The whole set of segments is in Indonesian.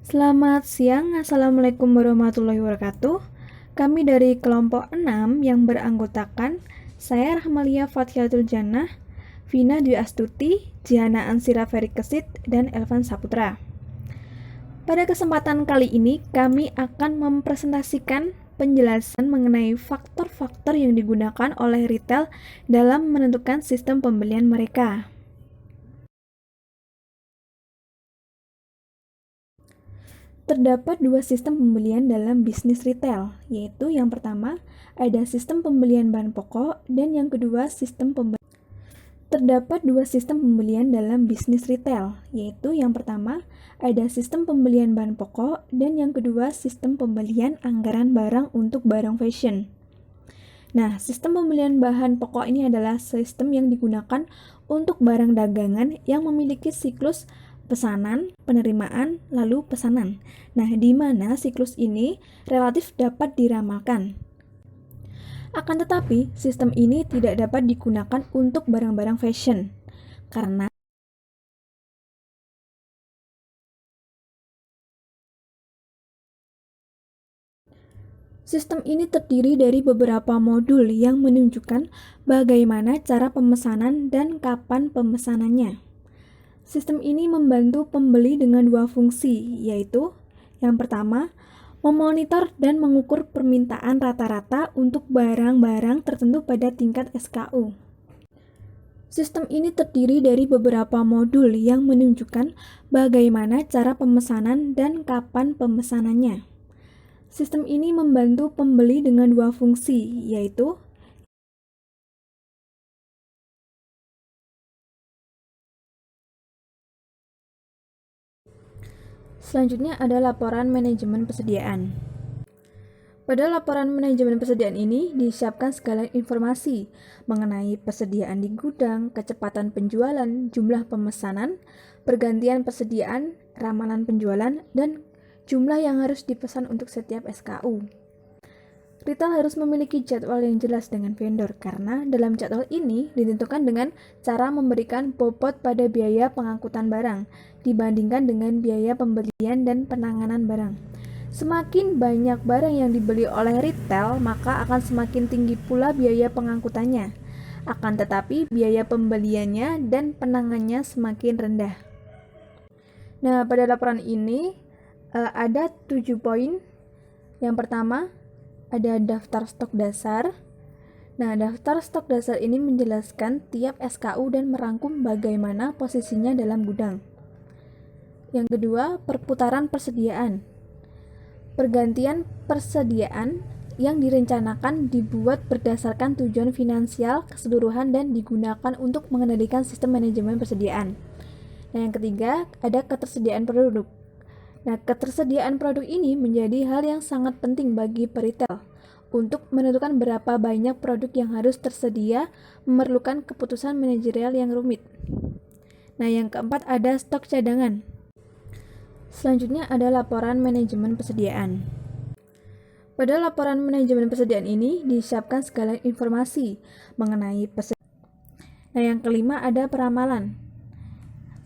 Selamat siang, Assalamualaikum warahmatullahi wabarakatuh. Kami dari kelompok 6 yang beranggotakan saya Rahmalia Fathiatul Jannah, Vina Dwi Astuti, Jiana Ansira Ferikesit, dan Elvan Saputra. Pada kesempatan kali ini, kami akan mempresentasikan penjelasan mengenai faktor-faktor yang digunakan oleh retail dalam menentukan sistem pembelian mereka. Terdapat dua sistem pembelian dalam bisnis retail, yaitu yang pertama ada sistem pembelian bahan pokok dan yang kedua sistem pembelian. Terdapat dua sistem pembelian dalam bisnis retail, yaitu yang pertama ada sistem pembelian bahan pokok dan yang kedua sistem pembelian anggaran barang untuk barang fashion. Nah, sistem pembelian bahan pokok ini adalah sistem yang digunakan untuk barang dagangan yang memiliki siklus pesanan, penerimaan, lalu pesanan. Nah, di mana siklus ini relatif dapat diramalkan. Akan tetapi, sistem ini tidak dapat digunakan untuk barang-barang fashion, karena sistem ini terdiri dari beberapa modul yang menunjukkan bagaimana cara pemesanan dan kapan pemesanannya. Sistem ini membantu pembeli dengan dua fungsi, yaitu yang pertama, memonitor dan mengukur permintaan rata-rata untuk barang-barang tertentu pada tingkat SKU. Sistem ini terdiri dari beberapa modul yang menunjukkan bagaimana cara pemesanan dan kapan pemesanannya. Sistem ini membantu pembeli dengan dua fungsi, yaitu selanjutnya ada laporan manajemen persediaan. Pada laporan manajemen persediaan ini disiapkan segala informasi mengenai persediaan di gudang, kecepatan penjualan, jumlah pemesanan, pergantian persediaan, ramalan penjualan, dan jumlah yang harus dipesan untuk setiap SKU. Retail harus memiliki jadwal yang jelas dengan vendor karena dalam jadwal ini ditentukan dengan cara memberikan bobot pada biaya pengangkutan barang dibandingkan dengan biaya pembelian dan penanganan barang. Semakin banyak barang yang dibeli oleh retail, maka akan semakin tinggi pula biaya pengangkutannya. Akan tetapi biaya pembeliannya dan penanganannya semakin rendah. Nah, pada laporan ini ada 7 poin. Yang pertama, ada daftar stok dasar. Nah, daftar stok dasar ini menjelaskan tiap SKU dan merangkum bagaimana posisinya dalam gudang. Yang kedua, perputaran persediaan. Pergantian persediaan yang direncanakan dibuat berdasarkan tujuan finansial keseluruhan dan digunakan untuk mengendalikan sistem manajemen persediaan. Nah, yang ketiga, ada ketersediaan produk. Nah, ketersediaan produk ini menjadi hal yang sangat penting bagi peritel untuk menentukan berapa banyak produk yang harus tersedia, memerlukan keputusan manajerial yang rumit. Nah, yang keempat ada stok cadangan. Selanjutnya ada laporan manajemen persediaan. Pada laporan manajemen persediaan ini disiapkan segala informasi mengenai persediaan. Nah, yang kelima ada peramalan.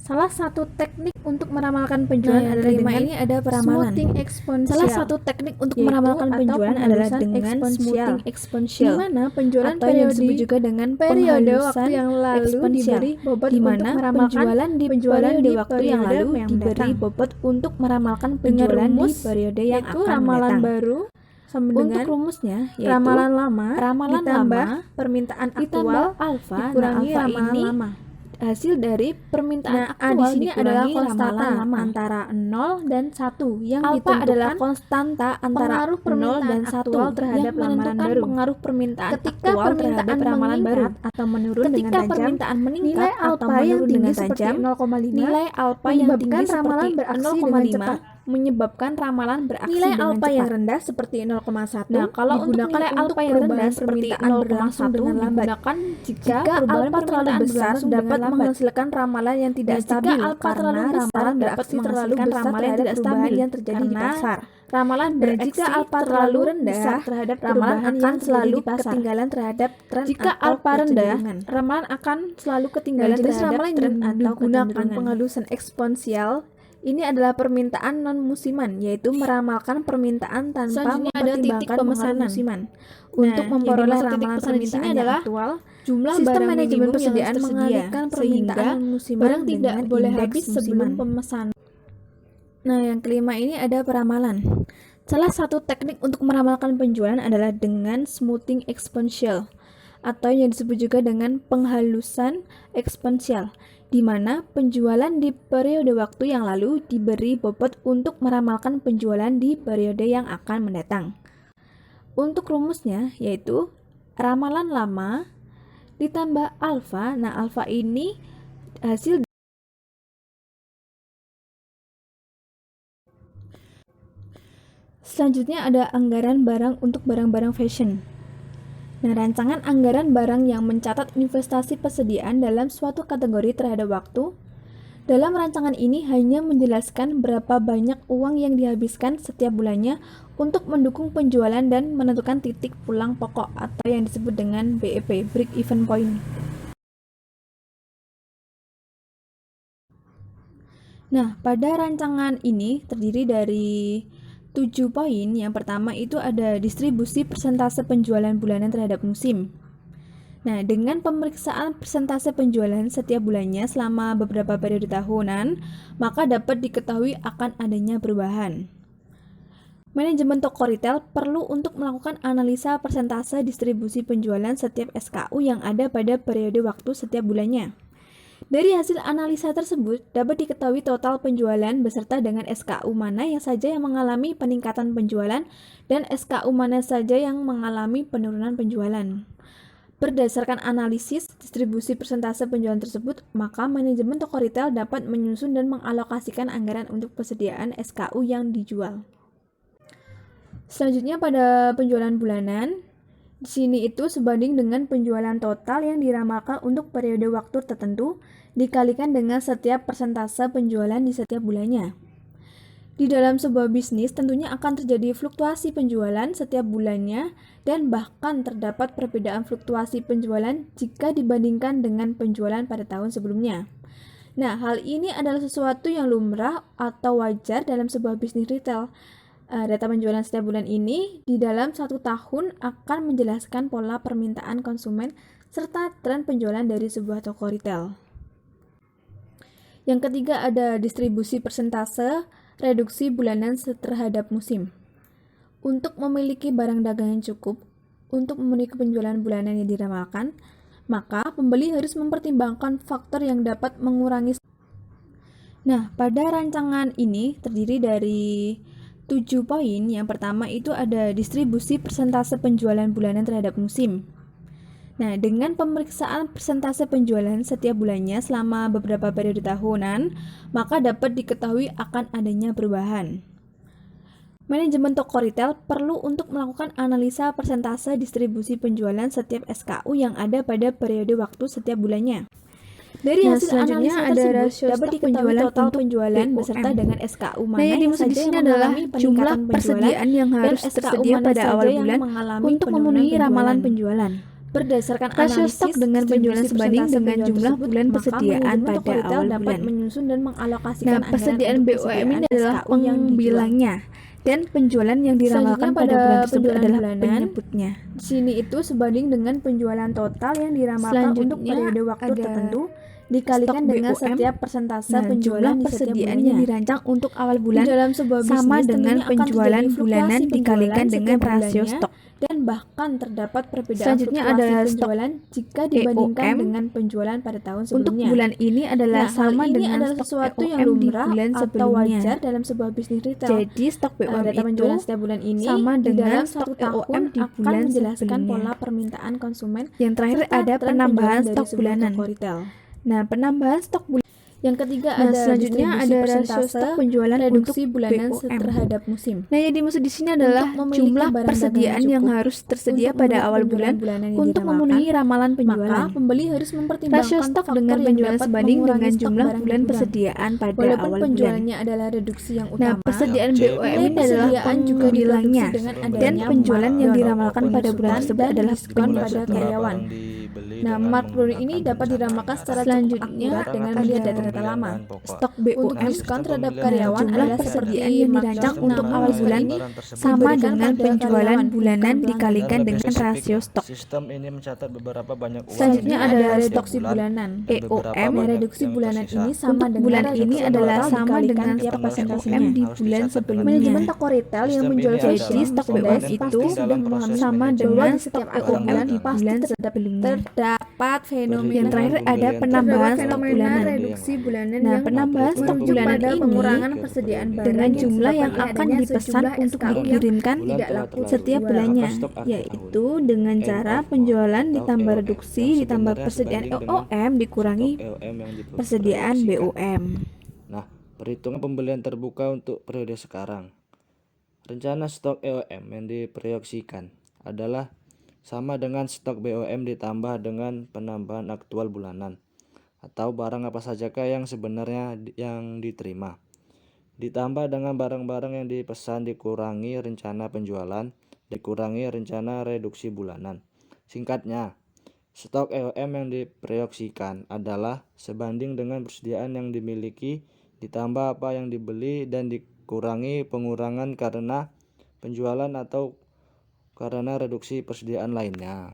Salah satu teknik untuk meramalkan penjualan adalah dengan ini ada peramalan. smoothing exponential. Salah satu teknik untuk meramalkan penjualan adalah dengan smoothing exponential, di mana penjualan atau yang disebut periode juga dengan periode penghalusan waktu yang lalu eksponensial, diberi bobot di untuk mana meramalkan penjualan di periode waktu yang lalu yang diberi mendatang. bobot untuk meramalkan Dengan penjualan di rumus, periode yang yaitu akan ramalan mendatang. baru sama Untuk dengan rumusnya yaitu ramalan lama ramalan ditambah lama permintaan ditambah aktual alfa. dikurangi alfa ramalan ini lama. hasil dari permintaan Nah, di aktual sini adalah dikurangi konstanta ramalan lama. antara 0 dan 1 yang Alfa ditentukan adalah konstanta antara pengaruh 0 permintaan dan 1 aktual terhadap yang ramalan menentukan baru. pengaruh permintaan Ketika aktual permintaan terhadap ramalan baru. meningkat atau menurun Ketika dengan tajam, permintaan meningkat nilai atau alfa yang menurun tinggi dengan seperti tajam, 0,5 nilai alfa yang menyebabkan tinggi seperti ramalan beraksi dengan 0,5 cepat. menyebabkan ramalan beraksi Nilai dengan alfa cepat. yang rendah seperti 0,1 Nah, kalau untuk digunakan nilai untuk alfa yang rendah perubahan seperti permintaan berlangsung 0,1 dengan lambat. digunakan Jika perubahan alfa terlalu permintaan besar berlangsung dapat dengan lambat. menghasilkan ramalan yang tidak Dan jika stabil alfa karena terlalu besar ramalan dapat beraksi terlalu menghasilkan besar ramalan yang terhadap tidak perubahan stabil yang terjadi di karena pasar. ramalan Dan beraksi jika alfa terlalu terlalu rendah besar terhadap ramalan perubahan akan yang terjadi selalu di pasar. ketinggalan terhadap tren Jika atau alfa rendah, kecenderungan. ramalan akan selalu Nah, ketinggalan jenis terhadap ramalan tren yang atau digunakan kecenderungan. penghalusan eksponensial Ini adalah permintaan non-musiman, yaitu meramalkan permintaan tanpa mempertimbangkan pemesanan musiman. Untuk memperoleh ramalan permintaan yang aktual, jumlah sistem barang manajemen minimum persediaan yang tersedia, mengalihkan permintaan sehingga non-musiman barang tidak dengan boleh indeks habis sebelum musiman. pemesanan. Nah, yang kelima ini ada peramalan. Salah satu teknik untuk meramalkan penjualan adalah dengan smoothing eksponensial, atau yang disebut juga dengan penghalusan eksponensial, di mana penjualan di periode waktu yang lalu diberi bobot untuk meramalkan penjualan di periode yang akan mendatang. Untuk rumusnya yaitu ramalan lama ditambah alfa. Nah, alfa ini hasil. Selanjutnya ada anggaran barang untuk barang-barang fashion. Nah, rancangan anggaran barang yang mencatat investasi persediaan dalam suatu kategori terhadap waktu. Dalam rancangan ini hanya menjelaskan berapa banyak uang yang dihabiskan setiap bulannya untuk mendukung penjualan dan menentukan titik pulang pokok atau yang disebut dengan BEP, break even point. Nah, pada rancangan ini terdiri dari 7 poin. Yang pertama itu ada distribusi persentase penjualan bulanan terhadap musim. Nah, dengan pemeriksaan persentase penjualan setiap bulannya selama beberapa periode tahunan, maka dapat diketahui akan adanya perubahan. Manajemen toko retail perlu untuk melakukan analisa persentase distribusi penjualan setiap SKU yang ada pada periode waktu setiap bulannya. Dari hasil analisa tersebut, dapat diketahui total penjualan beserta dengan SKU mana yang saja yang mengalami peningkatan penjualan dan SKU mana saja yang mengalami penurunan penjualan. Berdasarkan analisis distribusi persentase penjualan tersebut, maka manajemen toko retail dapat menyusun dan mengalokasikan anggaran untuk persediaan SKU yang dijual. Selanjutnya pada penjualan bulanan, di sini itu sebanding dengan penjualan total yang diramalkan untuk periode waktu tertentu dikalikan dengan setiap persentase penjualan di setiap bulannya. Di dalam sebuah bisnis tentunya akan terjadi fluktuasi penjualan setiap bulannya dan bahkan terdapat perbedaan fluktuasi penjualan jika dibandingkan dengan penjualan pada tahun sebelumnya. Nah, hal ini adalah sesuatu yang lumrah atau wajar dalam sebuah bisnis retail. Data penjualan setiap bulan ini di dalam 1 tahun akan menjelaskan pola permintaan konsumen serta tren penjualan dari sebuah toko retail. Yang ketiga ada distribusi persentase reduksi bulanan terhadap musim. Untuk memiliki barang dagangan cukup untuk memenuhi penjualan bulanan yang diramalkan, maka pembeli harus mempertimbangkan faktor yang dapat mengurangi. Nah, pada rancangan ini terdiri dari 7 poin. Yang pertama itu ada distribusi persentase penjualan bulanan terhadap musim. Nah, dengan pemeriksaan persentase penjualan setiap bulannya selama beberapa periode tahunan, maka dapat diketahui akan adanya perubahan. Manajemen toko retail perlu untuk melakukan analisa persentase distribusi penjualan setiap SKU yang ada pada periode waktu setiap bulannya. Dari hasil analisa tersebut dapat diketahui total penjualan beserta dengan SKU mana yang saja yang mengalami peningkatan persediaan yang harus tersedia pada awal bulan untuk memenuhi ramalan penjualan. Berdasarkan rasio analisis stok dengan penjualan sebanding dengan jumlah bulan persediaan pada awal dapat bulan. menyusun dan mengalokasikan Nah, persediaan BOM ini adalah SKU yang dijual. pengbilangnya dan penjualan yang diramalkan Selanjutnya pada bulan tersebut penjualan adalah bulanan, penyebutnya. Di sini itu sebanding dengan penjualan total yang diramalkan untuk Selanjutnya periode waktu ada tertentu dikalikan stok dengan BOM. setiap persentase Nah, penjualan jumlah di setiap persediaan bulannya. yang dirancang untuk awal Di bulan dalam sebuah sama bisnis dengan tentunya akan penjualan terjadi bulanan fluktuasi dikalikan penjualan dengan setiap rasio bulannya, stok. dan bahkan terdapat perbedaan Selanjutnya fluktuasi ada stok penjualan jika dibandingkan EOM. dengan penjualan pada tahun Untuk sebelumnya. bulan ini adalah Nah, sama hal ini dengan adalah stok sesuatu yang EOM di lumrah bulan atau sebelumnya. wajar dalam sebuah bisnis retail. Jadi stok BOM Data itu penjualan setiap bulan ini sama di dengan dalam stok 1 tahun EOM di akan bulan menjelaskan sebelumnya. pola permintaan konsumen. Yang terakhir serta ada tren penambahan penjualan stok dari sebuah bulanan. toko retail. Nah, penambahan stok bulanan. Yang ketiga Nah, ada selanjutnya distribusi ada rasio persentase stok penjualan reduksi untuk bulanan BOM. terhadap musim. Nah, yang dimaksud di sini adalah Untuk memiliki jumlah barang persediaan dagangan yang cukup harus tersedia untuk pada memenuhi awal penjualan bulan bulanan yang untuk diramalkan, memenuhi ramalan penjualan. Maka pembeli harus mempertimbangkan Rasio stok faktor dengan yang penjualan dapat sebanding mengurangi dengan stok jumlah barang di bulan gudang. persediaan pada Walaupun awal bulan. penjualannya adalah reduksi yang Nah, utama, persediaan BOM nilai ini adalah persediaan juga pengbilangnya diproduksi dengan dan adanya penjualan yang markdown, diramalkan pada bulan penyusutan, tersebut dan adalah diskon pada penyebutnya. karyawan. Nah, dengan mark brownie menggunakan ini dapat pencapaian diramakan secara dasar. cukup Selanjutnya akurat Kita dengan akan melihat sistem data-data pembelian lama. bahan pokok. stok Untuk BOM. diskon Sistem terhadap pembelian karyawan Jumlah adalah persediaan seperti yang dirancang markup untuk 6 awal bulan barang tersebut sama diberikan dengan pada penjualan karyawan, bulanan bukan dikalikan dan lebih dengan spesifik, rasio stok. sistem ini mencatat beberapa banyak uang Selanjutnya yang adalah didapat reduksi setiap bulan bulanan. dan beberapa EOM. banyak Reduksi yang bulanan tersisa. ini sama Untuk dengan bulan reduksi ini adalah total sama dikalikan dengan tiap stok persen Tanggal BOM booking di harus bulan dicatat dengan sebelumnya. Manajemen toko retail yang Sistem menjual ini fashion Jadi stok BOM merchandise itu pasti sudah dalam proses memahami sama manajemen bahwa dengan di stok setiap barang BOM AOM di dagangan. bulan pasti sebelumnya. terdapat fenomena Yang terakhir ada Pembelian penambahan terhadap stok pembelian bulanan. reduksi bulanan Nah, yang penambahan stok merujuk bulanan pada ini pengurangan persediaan barang dengan yang jumlah yang disebabkan akan adanya dipesan sejumlah untuk SKU yang dikirimkan Bulan tidak telah laku terlalu. setiap terjual. bulannya, Maka stok akhir yaitu tahun, dengan end cara of month penjualan atau ditambah EOM, reduksi yang ditambah sebenarnya persediaan sebanding dengan EOM dikurangi EOM yang persediaan diproyeksikan. BOM. Nah, perhitungan pembelian terbuka untuk periode sekarang. Rencana stok EOM yang diproyeksikan adalah sama dengan stok BOM ditambah dengan penambahan aktual bulanan atau barang apa sajakah yang sebenarnya yang diterima, ditambah dengan barang-barang yang dipesan dikurangi rencana penjualan, dikurangi rencana reduksi bulanan. Singkatnya, stok EOM yang diproyeksikan adalah sebanding dengan persediaan yang dimiliki ditambah apa yang dibeli dan dikurangi pengurangan karena penjualan atau karena reduksi persediaan lainnya.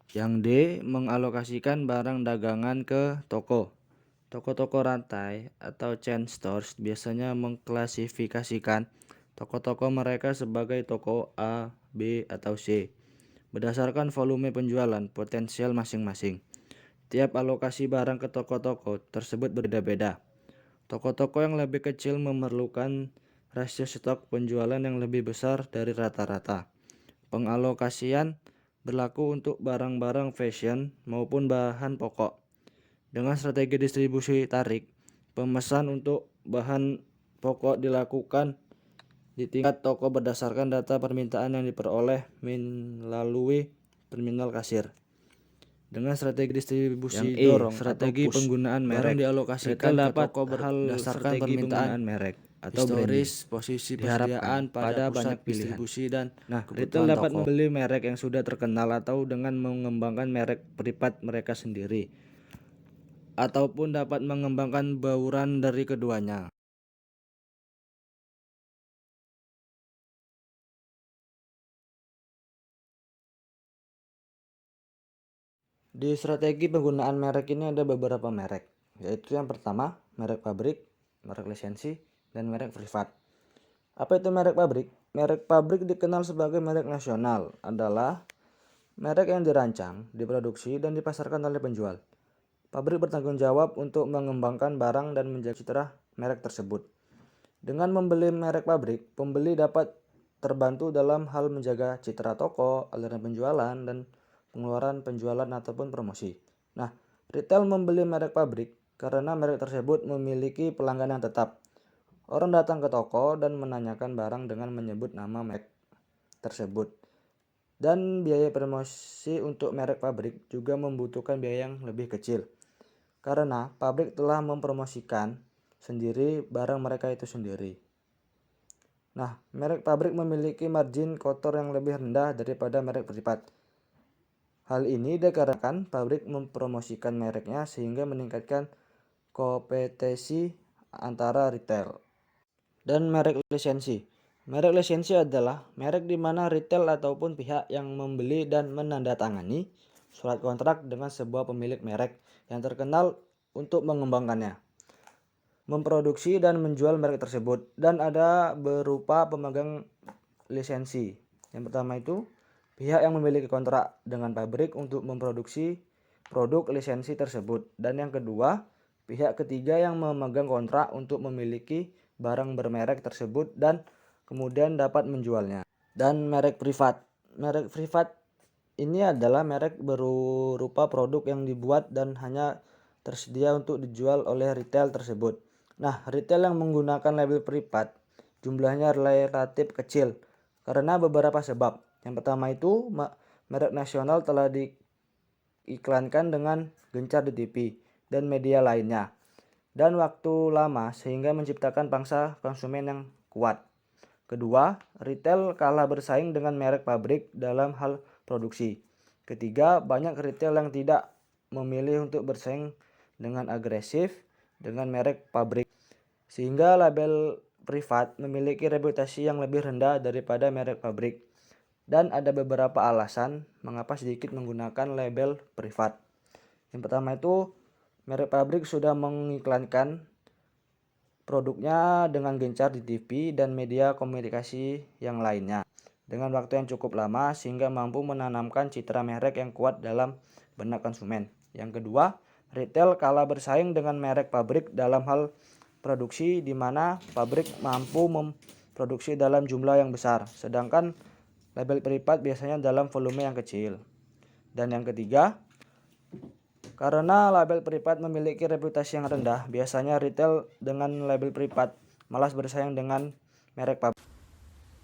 Yang D. Mengalokasikan barang dagangan ke toko. Toko-toko rantai atau chain stores biasanya mengklasifikasikan toko-toko mereka sebagai toko A, B, atau C berdasarkan volume penjualan potensial masing-masing. Tiap alokasi barang ke toko-toko tersebut berbeda-beda. Toko-toko yang lebih kecil memerlukan rasio stok penjualan yang lebih besar dari rata-rata. Pengalokasian berlaku untuk barang-barang fashion maupun bahan pokok. Dengan strategi distribusi tarik, pemesan untuk bahan pokok dilakukan di tingkat toko berdasarkan data permintaan yang diperoleh melalui terminal kasir. Dengan strategi distribusi dorong strategi penggunaan merek dialokasikan dapat berdasarkan permintaan merek atau historis posisi persediaan pada banyak distribusi dan retail dapat membeli merek yang sudah terkenal atau dengan mengembangkan merek privat mereka sendiri ataupun dapat mengembangkan bauran dari keduanya. Di strategi penggunaan merek ini ada beberapa merek, yaitu yang pertama merek pabrik, merek lisensi, dan merek privat. Apa itu merek pabrik? Merek pabrik dikenal sebagai merek nasional, adalah merek yang dirancang, diproduksi, dan dipasarkan oleh penjual. Pabrik bertanggung jawab untuk mengembangkan barang dan menjaga citra merek tersebut. Dengan membeli merek pabrik, pembeli dapat terbantu dalam hal menjaga citra toko, aliran penjualan, dan pengeluaran penjualan ataupun promosi. Nah, retail membeli merek pabrik karena merek tersebut memiliki pelanggan yang tetap. Orang datang ke toko dan menanyakan barang dengan menyebut nama merek tersebut. Dan biaya promosi untuk merek pabrik juga membutuhkan biaya yang lebih kecil. Karena pabrik telah mempromosikan sendiri barang mereka itu sendiri. Nah, merek pabrik memiliki margin kotor yang lebih rendah daripada merek privat. Hal ini dikarenakan pabrik mempromosikan mereknya sehingga meningkatkan kompetisi antara retail. Dan merek lisensi. Merek lisensi adalah merek di mana retail ataupun pihak yang membeli dan menandatangani surat kontrak dengan sebuah pemilik merek yang terkenal untuk mengembangkannya, memproduksi dan menjual merek tersebut, dan ada berupa pemegang lisensi. Yang pertama itu pihak yang memiliki kontrak dengan pabrik untuk memproduksi produk lisensi tersebut, dan yang kedua pihak ketiga yang memegang kontrak untuk memiliki barang bermerek tersebut dan kemudian dapat menjualnya. Dan merek privat. Merek privat ini adalah merek berupa produk yang dibuat dan hanya tersedia untuk dijual oleh retail tersebut. Nah, retail yang menggunakan label privat jumlahnya relatif kecil karena beberapa sebab. Yang pertama itu merek nasional telah diiklankan dengan gencar di TV dan media lainnya dan waktu lama sehingga menciptakan pangsa konsumen yang kuat. Kedua, retail kalah bersaing dengan merek pabrik dalam hal produksi. Ketiga, banyak retail yang tidak memilih untuk bersaing dengan agresif dengan merek pabrik, sehingga label privat memiliki reputasi yang lebih rendah daripada merek pabrik. Dan ada beberapa alasan mengapa sedikit menggunakan label privat. Yang pertama itu, merek pabrik sudah mengiklankan produknya dengan gencar di TV dan media komunikasi yang lainnya dengan waktu yang cukup lama sehingga mampu menanamkan citra merek yang kuat dalam benak konsumen. Yang kedua, retail kalah bersaing dengan merek pabrik dalam hal produksi di mana pabrik mampu memproduksi dalam jumlah yang besar, sedangkan label privat biasanya dalam volume yang kecil. Dan yang ketiga, karena label privat memiliki reputasi yang rendah, biasanya retail dengan label privat malas bersaing dengan merek pabrik.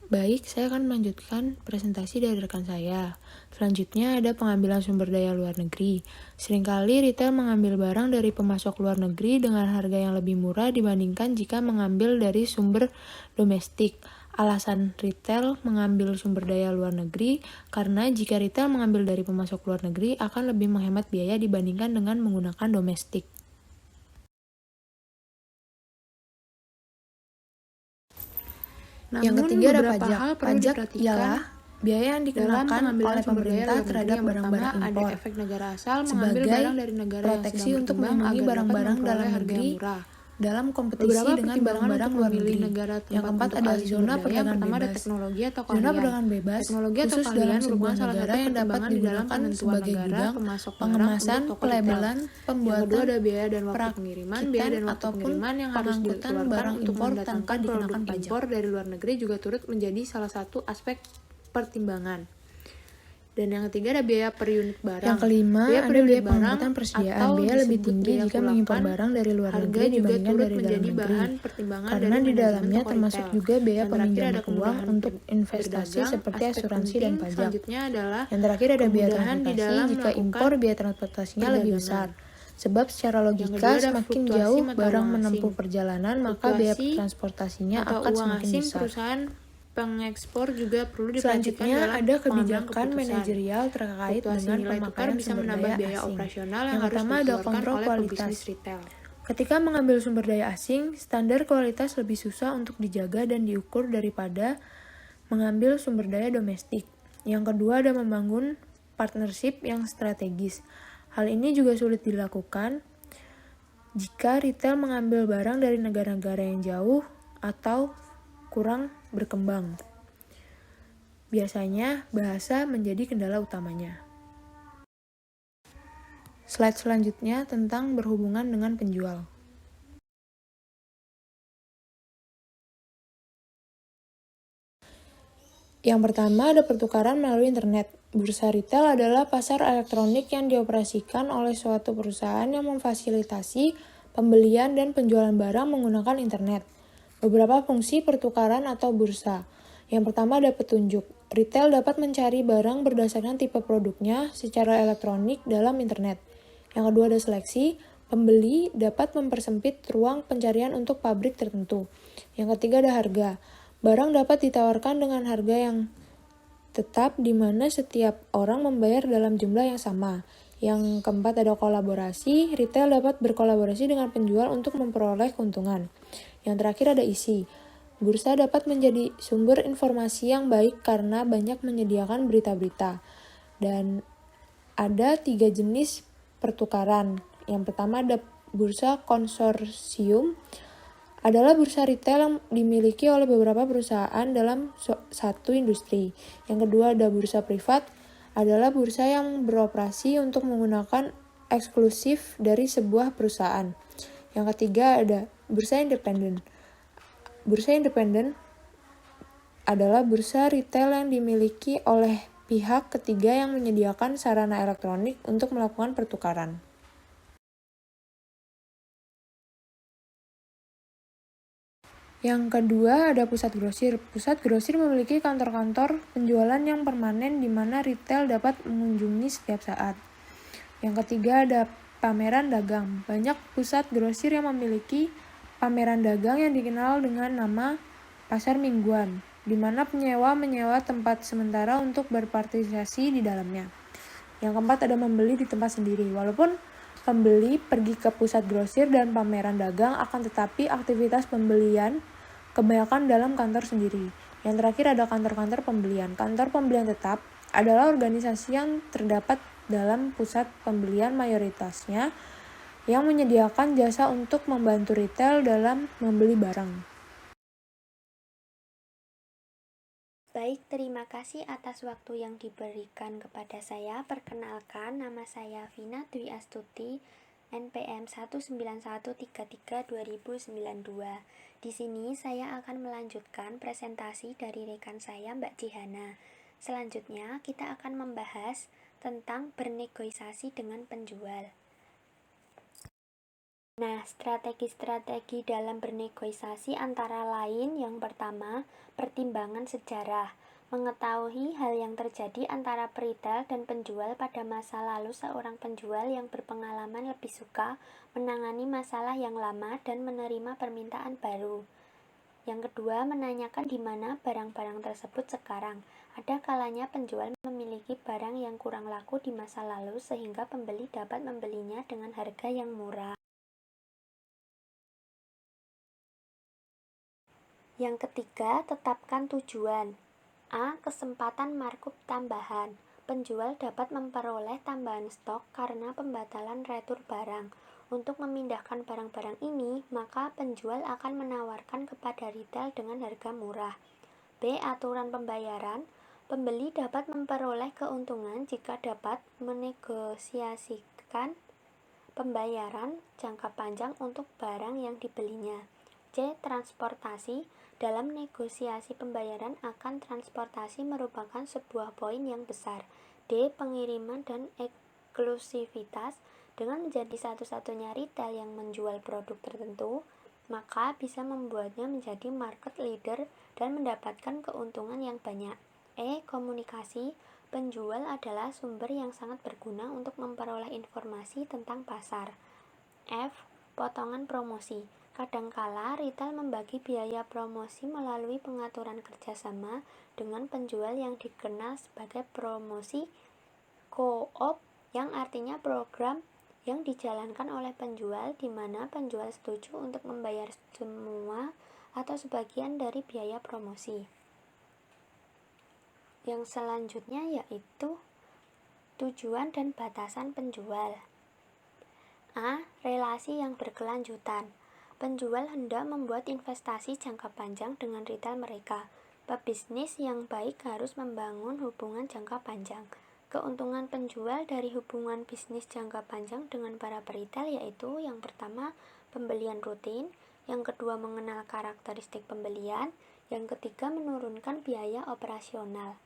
Baik, saya akan melanjutkan presentasi dari rekan saya. Selanjutnya ada pengambilan sumber daya luar negeri. Seringkali retail mengambil barang dari pemasok luar negeri dengan harga yang lebih murah dibandingkan jika mengambil dari sumber domestik. Alasan retail mengambil sumber daya luar negeri karena jika retail mengambil dari pemasok luar negeri akan lebih menghemat biaya dibandingkan dengan menggunakan domestik. Yang ketiga ada pajak. Pajak ialah biaya yang dikenakan oleh pemerintah terhadap barang-barang impor efek negara asal sebagai barang dari negara proteksi yang untuk sedang melindungi berkembang barang-barang agar dalam dapat negeri murah. dalam kompetisi Beberapa dengan pertimbangan barang-barang untuk luar memilih negeri. negara Yang tempat keempat untuk ada alih zona sumber daya. perdagangan Pertama ada bebas. teknologi atau Zona keahlian. perdagangan bebas Teknologi atau khusus keahlian dalam sebuah merupakan salah negara satu yang dapat pertimbangan di dalam digunakan penentuan sebagai negara, gudang, pemasok barang pengemasan, untuk toko pelabelan, retail. Yang kedua pembuatan, ada biaya dan waktu pengiriman. Biaya dan waktu ataupun pengiriman yang harus pengangkutan dikeluarkan barang untuk impor mendatangkan tanpa dikenakan produk pajak. impor dari luar negeri juga turut menjadi salah satu aspek pertimbangan. Dan yang ketiga ada biaya per unit barang. Yang kelima Biaya per ada unit biaya barang pengangkutan persediaan. atau Biaya lebih disebut tinggi biaya jika mengimpor kulakan. barang dari luar Harga negeri juga dibandingkan turut dari dalam menjadi negeri. bahan pertimbangan Karena dari di manajemen dalamnya toko termasuk retail. juga biaya Yang terakhir peminjaman ada uang kemudahan untuk investasi berdagang. seperti Aspek asuransi dan penting pajak. selanjutnya adalah Yang terakhir ada biaya kemudahan di transportasi. dalam Jika melakukan impor, biaya transportasinya lebih besar. Sebab secara Yang logika kedua ada semakin fluktuasi jauh mata barang uang menempuh asing. perjalanan, maka biaya Fluktuasi transportasinya atau akan uang semakin asing besar. perusahaan pengekspor juga perlu diperhatikan Selanjutnya dalam ada pengambilan kebijakan keputusan. manajerial terkait Fluktuasi dengan nilai tukar pemakaian bisa sumber menambah daya biaya asing. operasional Yang yang harus pertama ada dikeluarkan kontrol oleh kualitas. pebisnis retail. Ketika mengambil sumber daya asing, standar kualitas lebih susah untuk dijaga dan diukur daripada mengambil sumber daya domestik. Yang kedua ada membangun partnership yang strategis. Hal ini juga sulit dilakukan jika retail mengambil barang dari negara-negara yang jauh atau kurang berkembang. Biasanya bahasa menjadi kendala utamanya. Slide selanjutnya tentang berhubungan dengan penjual. Yang pertama ada pertukaran melalui internet. Bursa retail adalah pasar elektronik yang dioperasikan oleh suatu perusahaan yang memfasilitasi pembelian dan penjualan barang menggunakan internet. Beberapa fungsi pertukaran atau bursa. Yang pertama ada petunjuk. Retail dapat mencari barang berdasarkan tipe produknya secara elektronik dalam internet. Yang kedua ada seleksi. Pembeli dapat mempersempit ruang pencarian untuk pabrik tertentu. Yang ketiga ada harga. Barang dapat ditawarkan dengan harga yang tetap di mana setiap orang membayar dalam jumlah yang sama. Yang keempat ada kolaborasi. Retail dapat berkolaborasi dengan penjual untuk memperoleh keuntungan. Yang terakhir ada isi. Bursa dapat menjadi sumber informasi yang baik karena banyak menyediakan berita-berita. Dan ada 3 jenis pertukaran. Yang pertama ada bursa konsorsium. Adalah bursa retail yang dimiliki oleh beberapa perusahaan dalam satu industri. Yang kedua ada bursa privat. Adalah bursa yang beroperasi untuk menggunakan eksklusif dari sebuah perusahaan. Yang ketiga ada bursa independen. Bursa independen adalah bursa retail yang dimiliki oleh pihak ketiga yang menyediakan sarana elektronik untuk melakukan pertukaran. Yang kedua ada pusat grosir. Pusat grosir memiliki kantor-kantor penjualan yang permanen di mana retail dapat mengunjungi setiap saat. Yang ketiga ada pameran dagang. Banyak pusat grosir yang memiliki pameran dagang yang dikenal dengan nama pasar mingguan. di mana penyewa menyewa tempat sementara untuk berpartisipasi di dalamnya. Yang keempat ada membeli di tempat sendiri. Walaupun pembeli pergi ke pusat grosir dan pameran dagang, akan tetapi aktivitas pembelian kebanyakan dalam kantor sendiri. Yang terakhir ada kantor-kantor pembelian. Kantor pembelian tetap adalah organisasi yang terdapat dalam pusat pembelian mayoritasnya yang menyediakan jasa untuk membantu retail dalam membeli barang. Baik, terima kasih atas waktu yang diberikan kepada saya. Perkenalkan, nama saya Vina Dwi Astuti, NPM 19133-2092. Di sini saya akan melanjutkan presentasi dari rekan saya, Mbak Jihana. Selanjutnya, kita akan membahas tentang bernegosiasi dengan penjual. Nah, strategi-strategi dalam bernegosiasi antara lain yang pertama, pertimbangan sejarah. Mengetahui hal yang terjadi antara peritel dan penjual pada masa lalu, seorang penjual yang berpengalaman lebih suka menangani masalah yang lama dan menerima permintaan baru. Yang kedua, menanyakan di mana barang-barang tersebut sekarang. Ada kalanya penjual memiliki barang yang kurang laku di masa lalu sehingga pembeli dapat membelinya dengan harga yang murah. Yang ketiga, tetapkan tujuan. A. Kesempatan markup tambahan. Penjual dapat memperoleh tambahan stok karena pembatalan retur barang. Untuk memindahkan barang-barang ini, maka penjual akan menawarkan kepada retail dengan harga murah. B. Aturan pembayaran. Pembeli dapat memperoleh keuntungan jika dapat menegosiasikan pembayaran jangka panjang untuk barang yang dibelinya. C. Transportasi. Dalam negosiasi pembayaran akan transportasi merupakan sebuah poin yang besar. D. Pengiriman dan eksklusivitas. Dengan menjadi satu-satunya retail yang menjual produk tertentu, maka bisa membuatnya menjadi market leader dan mendapatkan keuntungan yang banyak. E. Komunikasi. Penjual adalah sumber yang sangat berguna untuk memperoleh informasi tentang pasar. F. Potongan promosi. Kadangkala retail membagi biaya promosi melalui pengaturan kerjasama dengan penjual yang dikenal sebagai promosi co-op, yang artinya program yang dijalankan oleh penjual di mana penjual setuju untuk membayar semua atau sebagian dari biaya promosi. Yang selanjutnya yaitu tujuan dan batasan penjual. A. Relasi yang berkelanjutan. Penjual hendak membuat investasi jangka panjang dengan retail mereka. Pebisnis yang baik harus membangun hubungan jangka panjang. Keuntungan penjual dari hubungan bisnis jangka panjang dengan para peritel yaitu yang pertama, pembelian rutin, yang kedua, mengenal karakteristik pembelian, yang ketiga, menurunkan biaya operasional.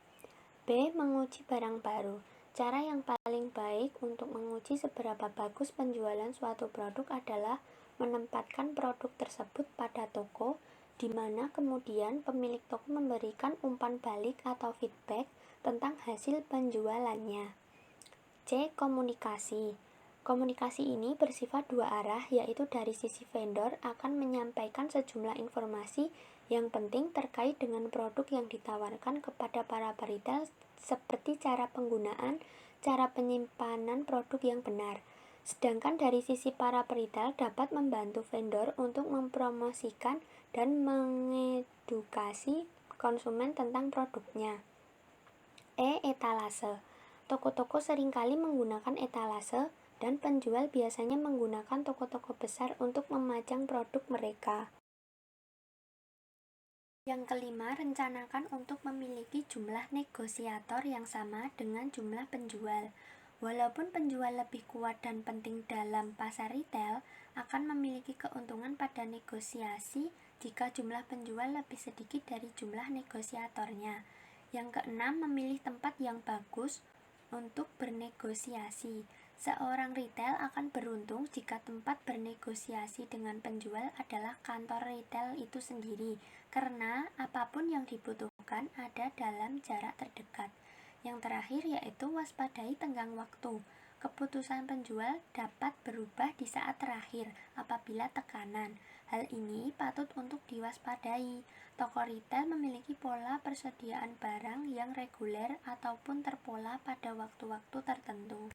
B. Menguji barang baru. Cara yang paling baik untuk menguji seberapa bagus penjualan suatu produk adalah menempatkan produk tersebut pada toko, di mana kemudian pemilik toko memberikan umpan balik atau feedback tentang hasil penjualannya. C. Komunikasi. Komunikasi ini bersifat dua arah, yaitu dari sisi vendor akan menyampaikan sejumlah informasi yang penting terkait dengan produk yang ditawarkan kepada para peritel, seperti cara penggunaan, cara penyimpanan produk yang benar. Sedangkan dari sisi para peritel dapat membantu vendor untuk mempromosikan dan mengedukasi konsumen tentang produknya. E. Etalase. Toko-toko seringkali menggunakan etalase dan penjual biasanya menggunakan toko-toko besar untuk memajang produk mereka. Yang kelima, rencanakan untuk memiliki jumlah negosiator yang sama dengan jumlah penjual. Walaupun penjual lebih kuat dan penting dalam pasar retail, akan memiliki keuntungan pada negosiasi jika jumlah penjual lebih sedikit dari jumlah negosiatornya. Yang keenam, memilih tempat yang bagus untuk bernegosiasi. Seorang retail akan beruntung jika tempat bernegosiasi dengan penjual adalah kantor retail itu sendiri, karena apapun yang dibutuhkan ada dalam jarak terdekat. Yang terakhir yaitu waspadai tenggang waktu. Keputusan penjual dapat berubah di saat terakhir apabila tekanan, Hal ini patut untuk diwaspadai. Toko retail memiliki pola persediaan barang yang reguler ataupun terpola pada waktu-waktu tertentu.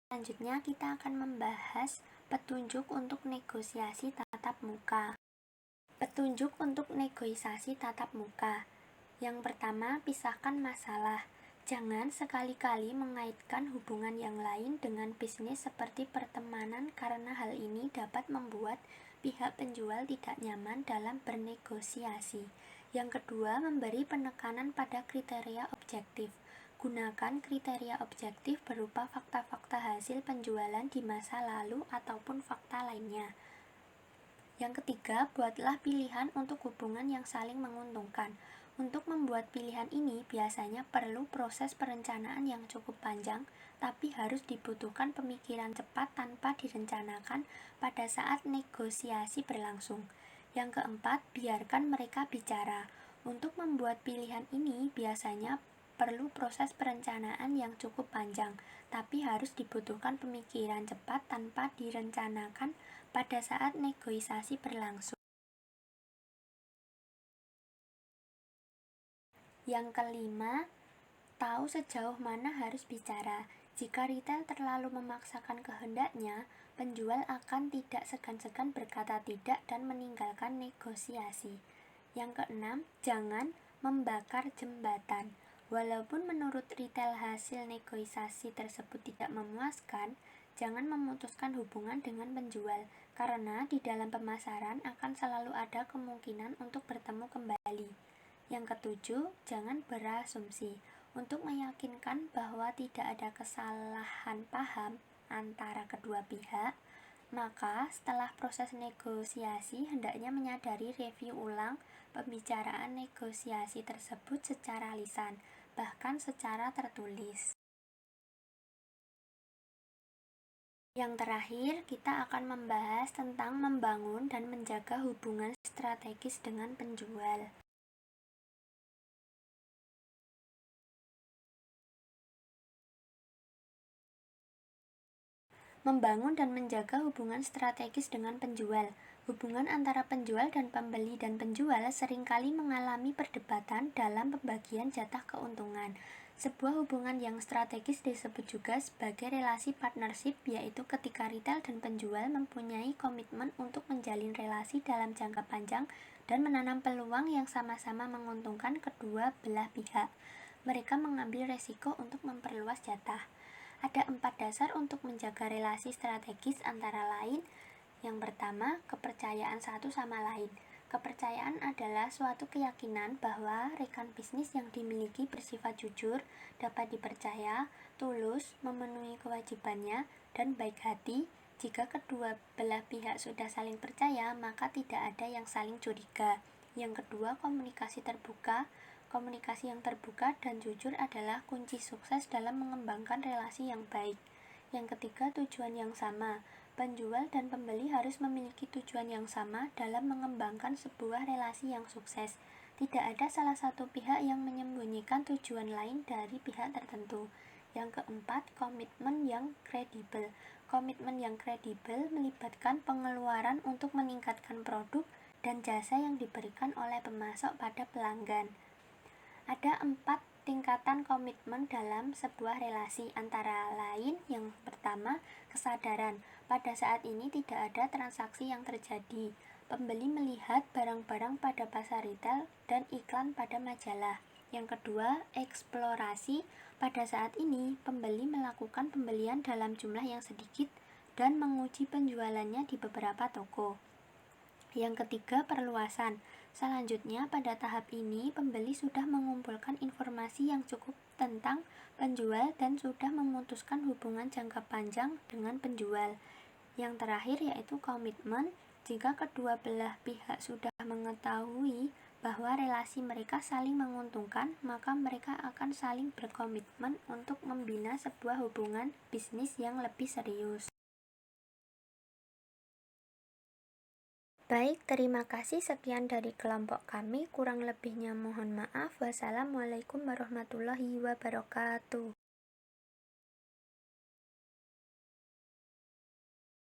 Selanjutnya kita akan membahas petunjuk untuk negosiasi tatap muka. Petunjuk untuk negosiasi tatap muka. Yang pertama, pisahkan masalah. Jangan sekali-kali mengaitkan hubungan yang lain dengan bisnis seperti pertemanan karena hal ini dapat membuat pihak penjual tidak nyaman dalam bernegosiasi. Yang kedua, memberi penekanan pada kriteria objektif. Gunakan kriteria objektif berupa fakta-fakta hasil penjualan di masa lalu ataupun fakta lainnya. Yang ketiga, buatlah pilihan untuk hubungan yang saling menguntungkan. Untuk membuat pilihan ini biasanya perlu proses perencanaan yang cukup panjang, tapi harus dibutuhkan pemikiran cepat tanpa direncanakan pada saat negosiasi berlangsung. Yang keempat, biarkan mereka bicara. Untuk membuat pilihan ini biasanya perlu proses perencanaan yang cukup panjang, tapi harus dibutuhkan pemikiran cepat tanpa direncanakan pada saat negosiasi berlangsung. Yang kelima, tahu sejauh mana harus bicara. Jika retail terlalu memaksakan kehendaknya, penjual akan tidak segan-segan berkata tidak dan meninggalkan negosiasi. Yang keenam, jangan membakar jembatan. Walaupun menurut retail hasil negosiasi tersebut tidak memuaskan, jangan memutuskan hubungan dengan penjual, karena di dalam pemasaran akan selalu ada kemungkinan untuk bertemu kembali. Yang ketujuh, jangan berasumsi. Untuk meyakinkan bahwa tidak ada kesalahan paham antara kedua pihak, maka setelah proses negosiasi hendaknya menyadari review ulang pembicaraan negosiasi tersebut secara lisan, bahkan secara tertulis. Yang terakhir, kita akan membahas tentang membangun dan menjaga hubungan strategis dengan penjual. Membangun dan menjaga hubungan strategis dengan penjual. Hubungan antara penjual dan pembeli dan penjual seringkali mengalami perdebatan dalam pembagian jatah keuntungan. Sebuah hubungan yang strategis disebut juga sebagai relasi partnership, yaitu ketika retail dan penjual mempunyai komitmen untuk menjalin relasi dalam jangka panjang dan menanam peluang yang sama-sama menguntungkan kedua belah pihak. Mereka mengambil resiko untuk memperluas jatah. Ada 4 dasar untuk menjaga relasi strategis antara lain. Yang pertama, kepercayaan satu sama lain. Kepercayaan adalah suatu keyakinan bahwa rekan bisnis yang dimiliki bersifat jujur, dapat dipercaya, tulus, memenuhi kewajibannya, dan baik hati. Jika kedua belah pihak sudah saling percaya, maka tidak ada yang saling curiga. Yang kedua, komunikasi terbuka. Komunikasi yang terbuka dan jujur adalah kunci sukses dalam mengembangkan relasi yang baik. Yang ketiga, tujuan yang sama. Penjual dan pembeli harus memiliki tujuan yang sama dalam mengembangkan sebuah relasi yang sukses. Tidak ada salah satu pihak yang menyembunyikan tujuan lain dari pihak tertentu. Yang keempat, komitmen yang kredibel. Komitmen yang kredibel melibatkan pengeluaran untuk meningkatkan produk dan jasa yang diberikan oleh pemasok pada pelanggan. Ada 4 tingkatan komitmen dalam sebuah relasi, antara lain yang pertama, kesadaran. Pada saat ini tidak ada transaksi yang terjadi. Pembeli melihat barang-barang pada pasar retail dan iklan pada majalah. Yang kedua, eksplorasi. Pada saat ini, pembeli melakukan pembelian dalam jumlah yang sedikit dan menguji penjualannya di beberapa toko. Yang ketiga, perluasan. Selanjutnya, pada tahap ini, pembeli sudah mengumpulkan informasi yang cukup tentang penjual dan sudah memutuskan hubungan jangka panjang dengan penjual. Yang terakhir yaitu komitmen. Jika kedua belah pihak sudah mengetahui bahwa relasi mereka saling menguntungkan, maka mereka akan saling berkomitmen untuk membina sebuah hubungan bisnis yang lebih serius. Baik, terima kasih. Sekian dari kelompok kami. Kurang lebihnya mohon maaf. Wassalamualaikum warahmatullahi wabarakatuh.